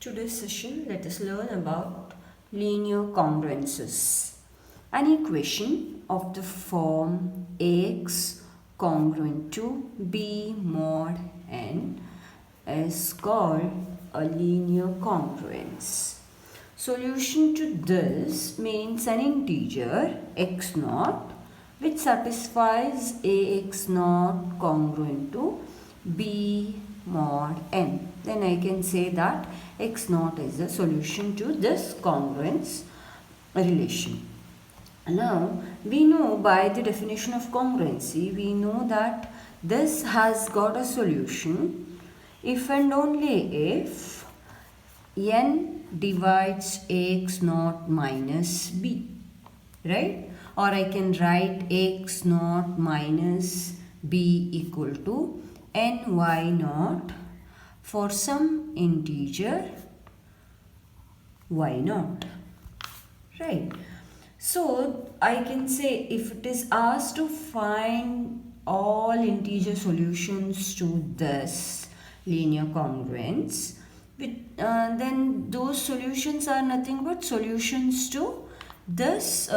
Today's session, let us learn about linear congruences. An equation of the form Ax congruent to B mod n is called a linear congruence. Solution to this means an integer x naught which satisfies Ax naught congruent to B mod n. Then I can say that x naught is the solution to this congruence relation. Now we know by the definition of congruency, we know that this has got a solution if and only if n divides Ax naught minus b, right? Or I can write Ax naught minus b equal to ny naught for some integer y naught, right? So I can say if it is asked to find all integer solutions to this linear congruence, then those solutions are nothing but solutions to this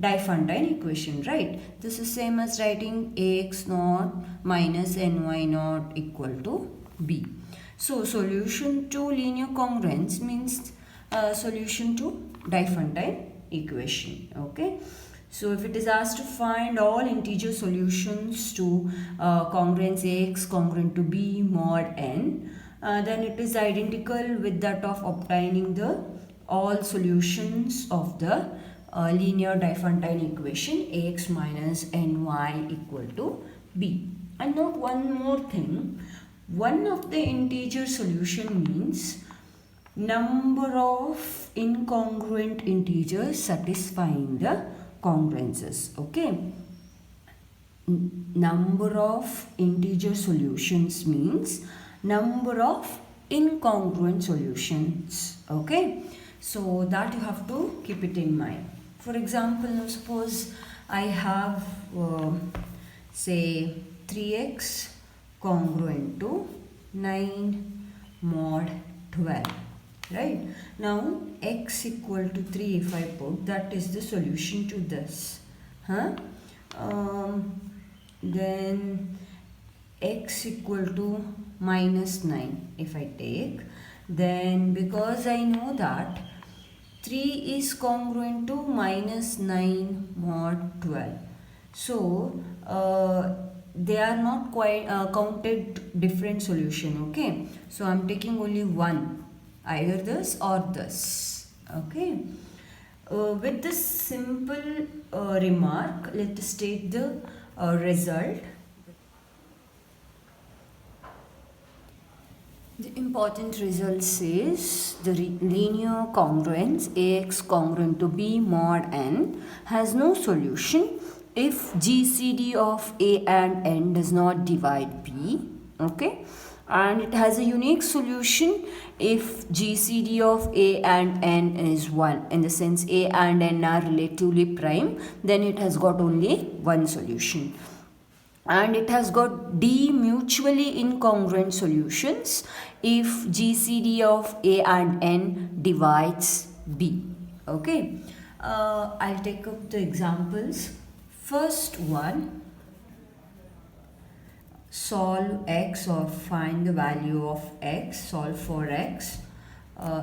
Diophantine equation, right? This is same as writing Ax naught minus ny naught equal to b. So solution to linear congruence means solution to Diophantine equation. Okay. So if it is asked to find all integer solutions to congruence Ax congruent to b mod n, then it is identical with that of obtaining the all solutions of the linear Diophantine equation Ax minus ny equal to b. And note one more thing. One of the integer solution means number of incongruent integers satisfying the congruences. Okay. Number of integer solutions means number of incongruent solutions. Okay. So that you have to keep it in mind. For example, now suppose I have say 3x congruent to 9 mod 12, right? Now x equal to 3 if I put, that is the solution to this. Then x equal to minus 9 if I take, then because I know that 3 is congruent to minus 9 mod 12. So they are not quite counted different solution. Okay. So I am taking only one, either this or this. Okay. With this simple remark, let us state the result. The important result says the linear congruence Ax congruent to b mod n has no solution if GCD of a and n does not divide b, okay, and it has a unique solution if GCD of a and n is 1, in the sense a and n are relatively prime, then it has got only one solution. And it has got d mutually incongruent solutions if GCD of a and n divides b. Okay, I'll take up the examples. First one, solve x or find the value of x, solve for x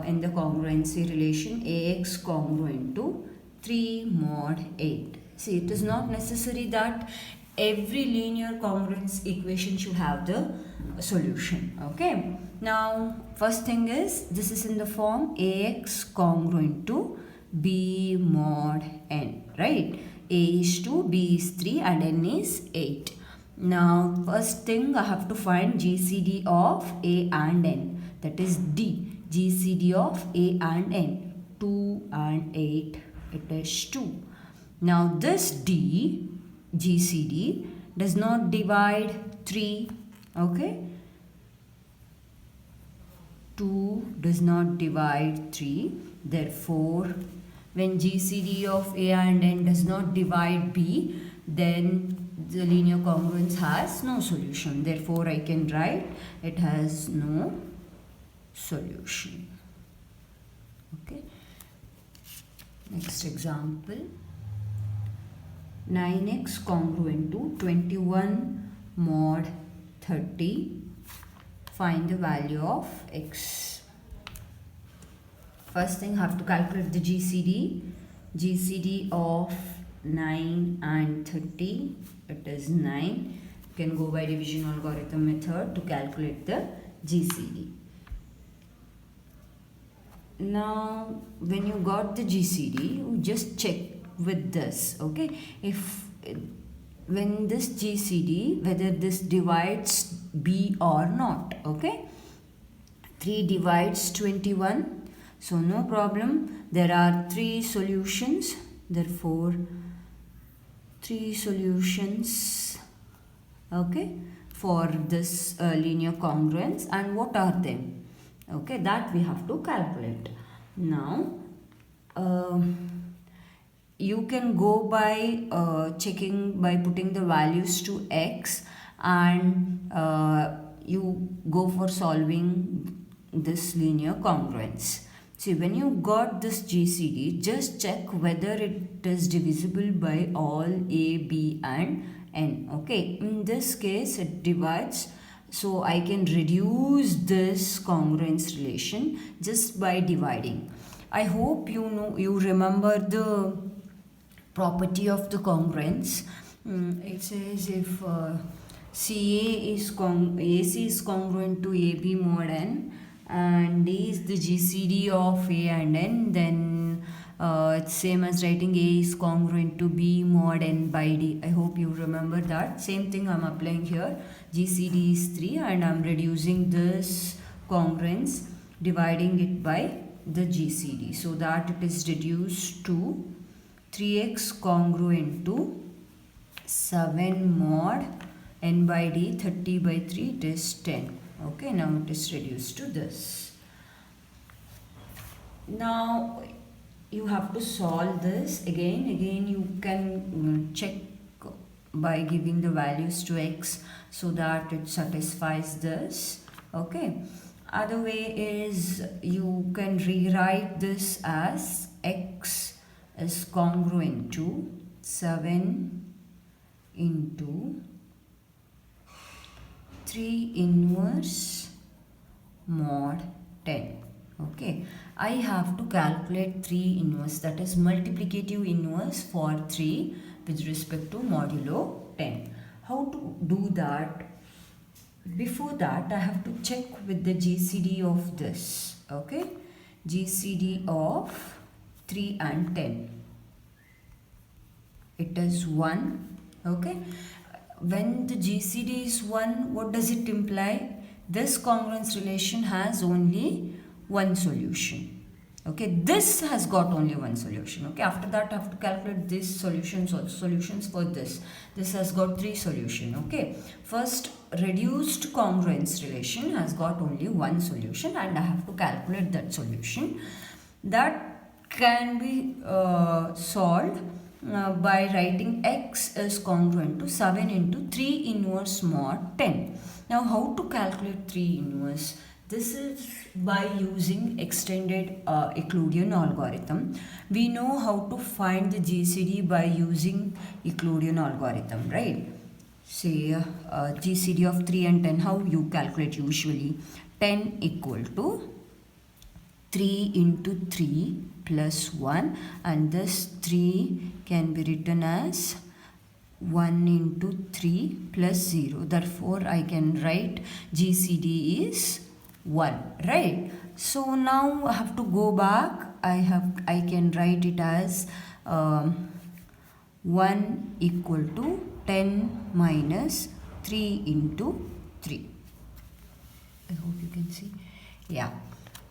in the congruency relation Ax congruent to 3 mod 8. See, it is not necessary that every linear congruence equation should have the solution. Okay. Now, first thing is, this is in the form Ax congruent to b mod n, right? A is 2, b is 3 and n is 8. Now, first thing I have to find GCD of a and n, that is d. GCD of a and n, 2 and 8, it is 2. Now, this d GCD does not divide 3, okay? 2 does not divide 3, therefore when GCD of a and n does not divide b, then the linear congruence has no solution. Therefore I can write it has no solution. Okay. Next example. 9x congruent to 21 mod 30. Find the value of x. First thing, have to calculate the GCD. GCD of 9 and 30. It is 9. You can go by division algorithm method to calculate the GCD. Now, when you got the GCD, you just check with this. Okay, if when this GCD, whether this divides B or not. Okay, 3 divides 21, so no problem. There are 3 solutions, therefore 3 solutions, okay, for this linear congruence. And what are them? Okay, that we have to calculate. Now you can go by checking by putting the values to x, and you go for solving this linear congruence. See, when you got this GCD, just check whether it is divisible by all a, b and n. Okay, in this case it divides, so I can reduce this congruence relation just by dividing. I hope you remember the property of the congruence. It says if AC is congruent to AB mod n, and D is the GCD of A and N, then it's same as writing A is congruent to B mod N by D. I hope you remember that. Same thing I'm applying here. GCD is 3 and I'm reducing this congruence, dividing it by the GCD, so that it is reduced to 3x congruent to 7 mod N by D, 30 by 3, it is 10. Okay, now it is reduced to this. Now you have to solve this again. You can check by giving the values to x so that it satisfies this. Okay, other way is you can rewrite this as x is congruent to 7 into 3 inverse mod 10. Okay, I have to calculate 3 inverse, that is multiplicative inverse for 3 with respect to modulo 10. How to do that? Before that, I have to check with the GCD of this. Okay, GCD of 3 and 10. It is 1. Okay. When the GCD is 1, what does it imply? This congruence relation has only one solution. Okay, this has got only one solution. Okay, after that I have to calculate these solutions or solutions for this. This has got 3 solutions. Okay, first reduced congruence relation has got only one solution, and I have to calculate that solution. That can be solved by writing x is congruent to 7 into 3 inverse mod 10. Now how to calculate 3 inverse? This is by using extended Euclidean algorithm. We know how to find the GCD by using Euclidean algorithm, right? Say GCD of 3 and 10, how you calculate usually? 10 equal to 3 into 3 plus 1, and this 3 can be written as 1 into 3 plus 0. Therefore, I can write GCD is 1, right? So now I have to go back. I can write it as 1 equal to 10 minus 3 into 3. I hope you can see. Yeah.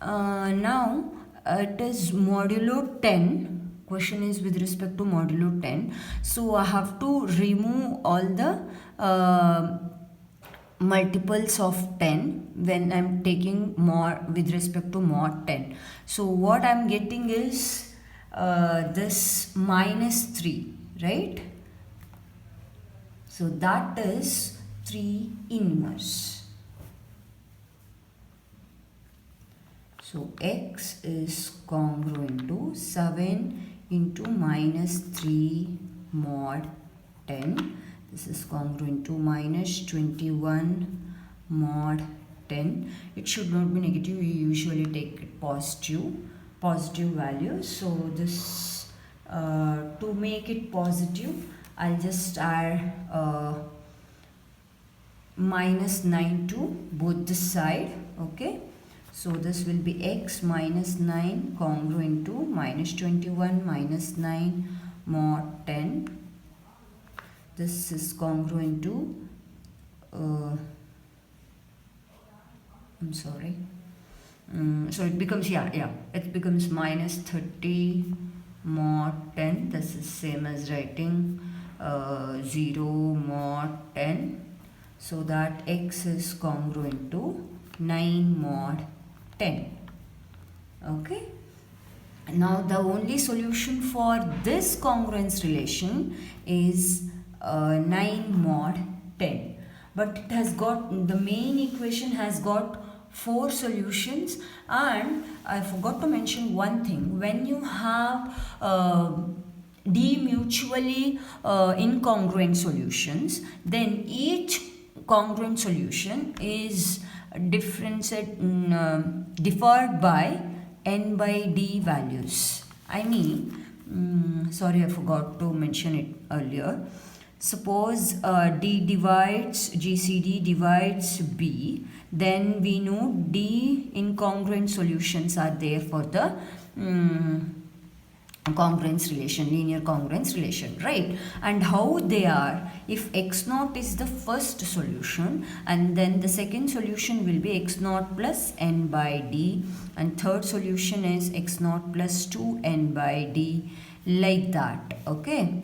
Now it is modulo 10. Question is with respect to modulo 10. So I have to remove all the multiples of 10 when I'm taking mod with respect to mod 10. So what I'm getting is this minus 3, right? So that is 3 inverse. So x is congruent to 7 into minus 3 mod 10. This is congruent to minus 21 mod 10. It should not be negative. We usually take it positive value. So this to make it positive, I'll just add minus 9 to both the side. Okay, so this will be x minus 9 congruent to minus 21 minus 9 mod 10. This is congruent to I'm sorry. So it becomes it becomes minus 30 mod 10. This is same as writing 0 mod 10. So that x is congruent to 9 mod 10. Okay. Now the only solution for this congruence relation is 9 mod 10. But it has got, the main equation has got 4 solutions, and I forgot to mention one thing. When you have d mutually incongruent solutions, then each congruent solution is differed by n by d values. I mean, sorry, I forgot to mention it earlier. Suppose GCD divides B, then we know d incongruent solutions are there for the congruence relation, linear congruence relation, right? And how they are, if x naught is the first solution, and then the second solution will be x naught plus n by d, and third solution is x naught plus 2n by d, like that. Okay,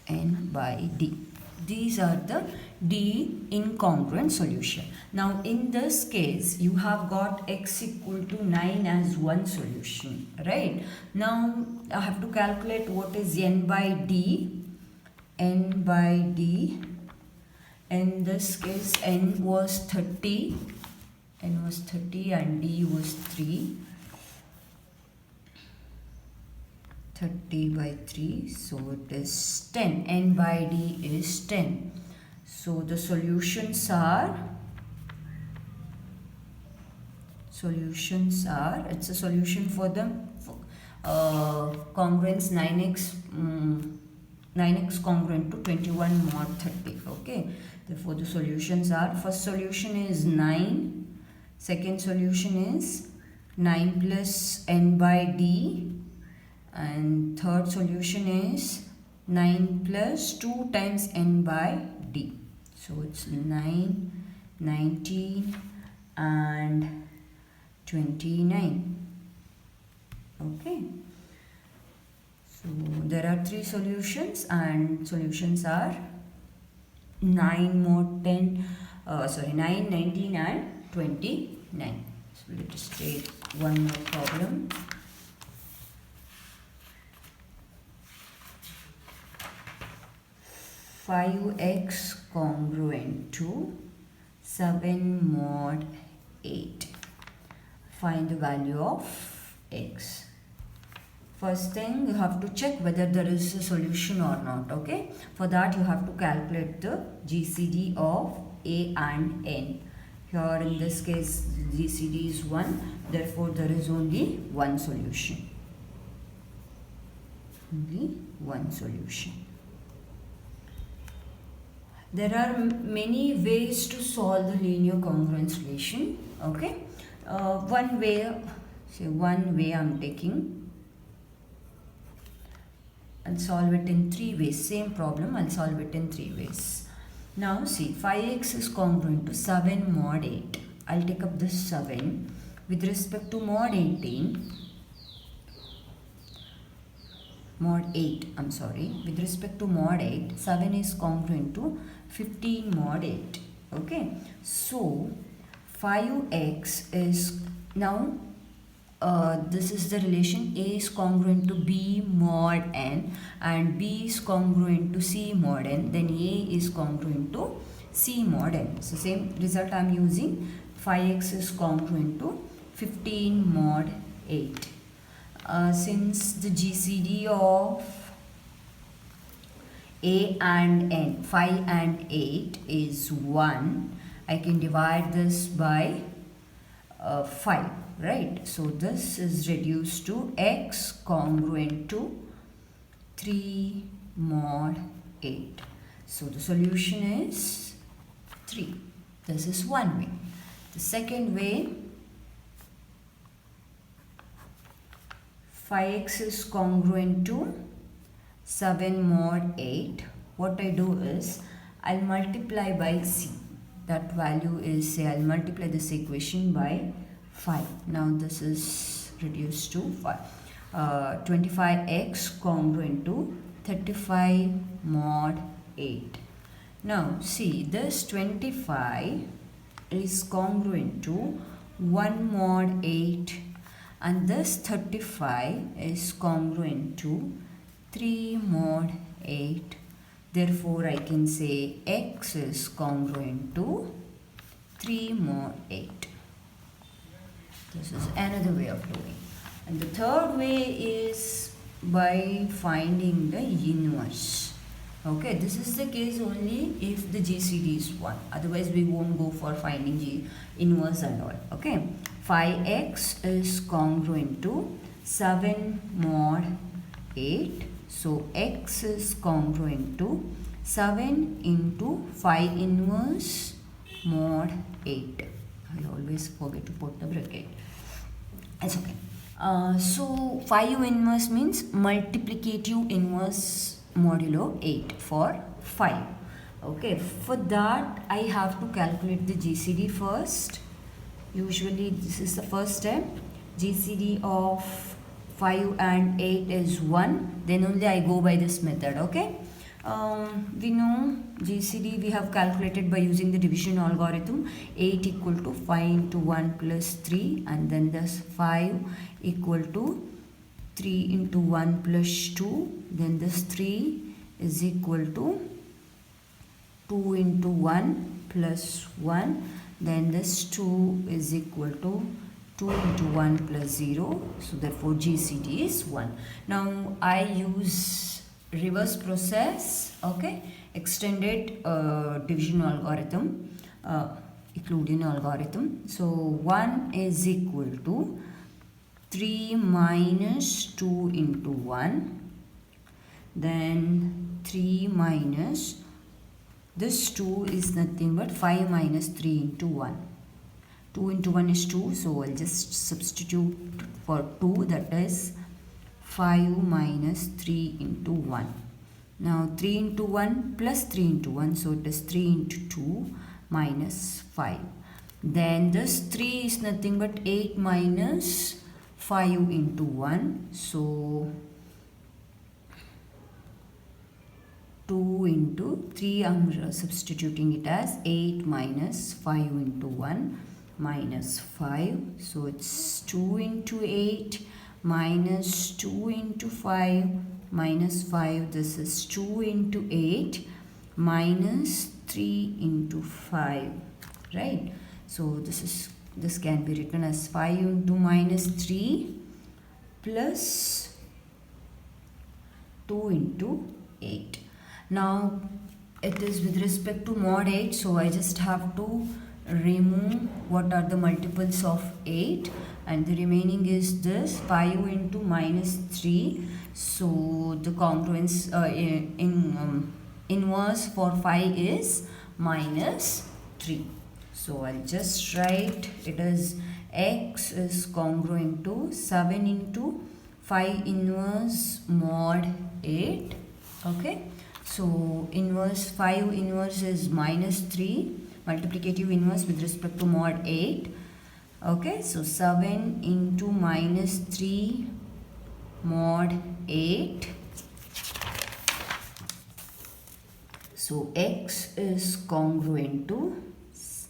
n by d. These are the d incongruent solution. Now in this case, you have got x equal to 9 as one solution, right? Now I have to calculate what is n by d. N by d, in this case n was 30, and d was 3. 30 by 3, so it is 10. N by d is 10. So the solutions are, it's a solution for the congruence 9x, 9x congruent to 21 mod 30. Okay, therefore the solutions are, first solution is 9, second solution is 9 plus n by d, and third solution is 9 plus 2 times n by d. So it's 9, 19 and 29. Okay. So there are 3 solutions, and solutions are 9 mod 10, 9, 19 and 29. So let us take one more problem. 5x congruent to 7 mod 8. Find the value of x. First thing, you have to check whether there is a solution or not. Okay, for that you have to calculate the GCD of a and n. Here in this case GCD is 1, therefore there is only one solution. Only one solution. There are many ways to solve the linear congruence relation. Okay, one way I'm taking, I'll solve it in 3 ways. Same problem, I'll solve it in 3 ways. Now see, 5x is congruent to 7 mod 8. I'll take up this 7 with respect to mod 18. Mod 8, I'm sorry, with respect to mod 8, 7 is congruent to 15 mod 8. Okay, so 5x is, now this is the relation, A is congruent to B mod n and B is congruent to C mod n, then A is congruent to C mod n. So same result I am using. 5x is congruent to 15 mod 8. Since the GCD of A and n, 5 and 8 is 1, I can divide this by 5, right? So this is reduced to x congruent to 3 mod 8. So the solution is 3. This is one way. The second way, 5x is congruent to 7 mod 8. What I do is, I'll multiply by c. That value is, say, I'll multiply this equation by 5. Now this is reduced to 5. 25x congruent to 35 mod 8. Now see, this 25 is congruent to 1 mod 8 and this 35 is congruent to 3 mod 8. Therefore, I can say x is congruent to 3 mod 8. This is another way of doing. And the third way is by finding the inverse. Okay, this is the case only if the GCD is 1. Otherwise, we won't go for finding inverse and all. Okay, 5x is congruent to 7 mod 8. So, x is congruent to 7 into 5 inverse mod 8. I always forget to put the bracket. It's okay. So 5 inverse means multiplicative inverse modulo 8 for 5. Okay, for that I have to calculate the GCD first. Usually this is the first step. GCD of 5 and 8 is 1. Then only I go by this method. Okay. We know GCD we have calculated by using the division algorithm. 8 equal to 5 into 1 plus 3 and then this 5 equal to 3 into 1 plus 2. Then this 3 is equal to 2 into 1 plus 1. Then this 2 is equal to 2 into 1 plus 0. So therefore GCD is 1. Now I use reverse process, okay, extended division algorithm, Euclidean algorithm. So 1 is equal to 3 minus 2 into 1, then 3 minus, this 2 is nothing but 5 minus 3 into 1. 2 into 1 is 2, so I'll just substitute for 2, that is 5 minus 3 into 1. Now 3 into 1 plus 3 into 1, so it is 3 into 2 minus 5. Then this 3 is nothing but 8 minus 5 into 1, so 2 into 3, I am substituting it as 8 minus 5 into 1 minus 5, so it's 2 into 8 minus 2 into 5 minus 5, this is 2 into 8 minus 3 into 5, right? So this can be written as 5 into minus 3 plus 2 into 8. Now it is with respect to mod 8, so I just have to remove what are the multiples of 8 and the remaining is this 5 into minus 3. So the congruence inverse for 5 is minus 3. So I'll just write it as x is congruent to 7 into 5 inverse mod 8. Okay, so inverse 5 inverse is minus 3, multiplicative inverse with respect to mod 8. Okay, so 7 into minus 3 mod 8. So x is congruent to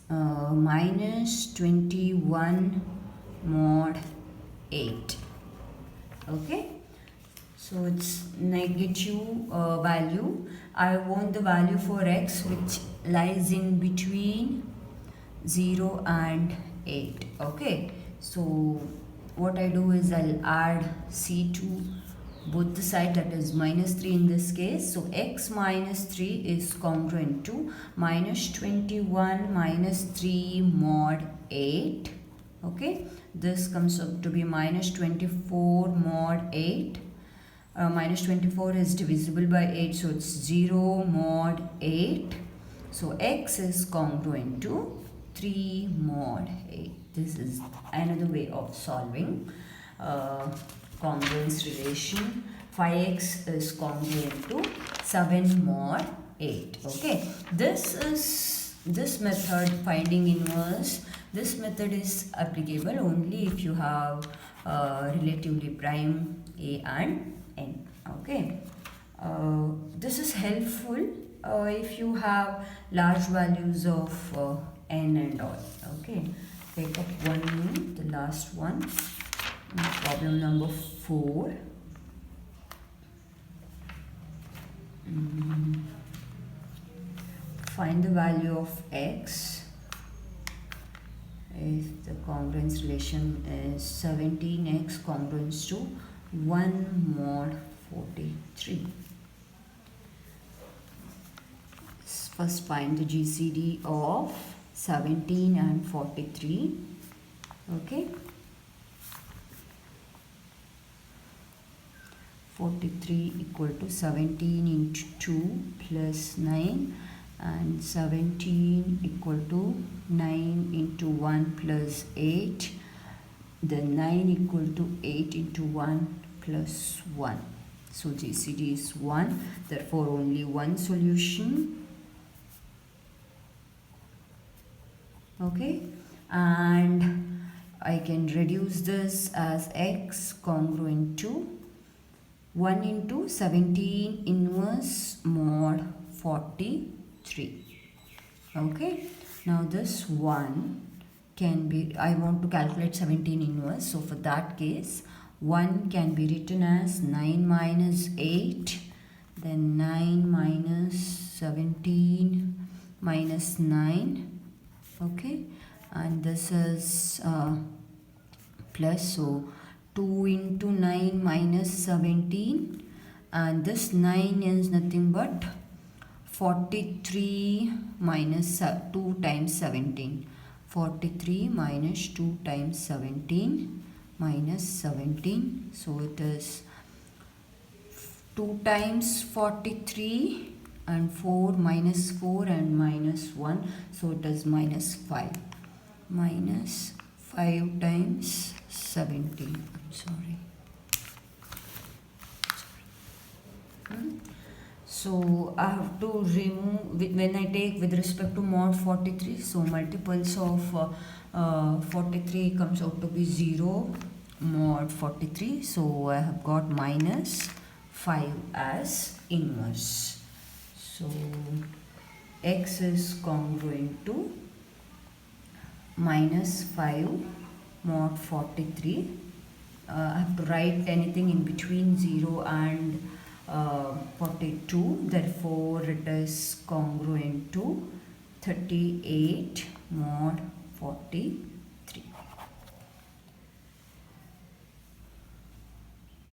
minus 21 mod 8. Okay, So it's negative value. I want the value for x which lies in between 0 and 8. Okay, so what I do is I'll add c to both the side, that is minus 3 in this case. So x minus 3 is congruent to minus 21 minus 3 mod 8. Okay, this comes up to be minus 24 mod 8. Minus 24 is divisible by 8, so it's 0 mod 8. So x is congruent to 3 mod 8. This is another way of solving congruence relation. 5x is congruent to 7 mod 8. Okay, this method, finding inverse, this method is applicable only if you have relatively prime a and n. Okay, this is helpful if you have large values of n and all. Okay, take up one more, the last one, problem number 4. Find the value of x if the congruence relation is 17x congruence to 1 mod 43. First find the GCD of 17 and 43. Okay, 43 equal to 17 into 2 plus 9, and 17 equal to 9 into 1 plus 8, then 9 equal to 8 into 1 plus 1. So GCD is 1, therefore only one solution. Okay, and I can reduce this as x congruent to 1 into 17 inverse mod 43. Okay, now this 1 can be, I want to calculate 17 inverse, so for that case 1 can be written as 9 minus 8, then 9 minus 17 minus 9. Okay, and this is plus, so 2 into 9 minus 17, and this 9 is nothing but 43 minus 2 times 17. 43 minus 2 times 17 minus 17, so it is 2 times 43 and 4 minus 4 and minus 1, so it is minus 5. Minus 5 times 17. I'm sorry. So I have to remove, when I take with respect to mod 43, so multiples of 43 comes out to be 0 mod 43, so I have got minus 5 as inverse. So x is congruent to minus 5 mod 43. I have to write anything in between 0 and 42, therefore it is congruent to 38 mod 43.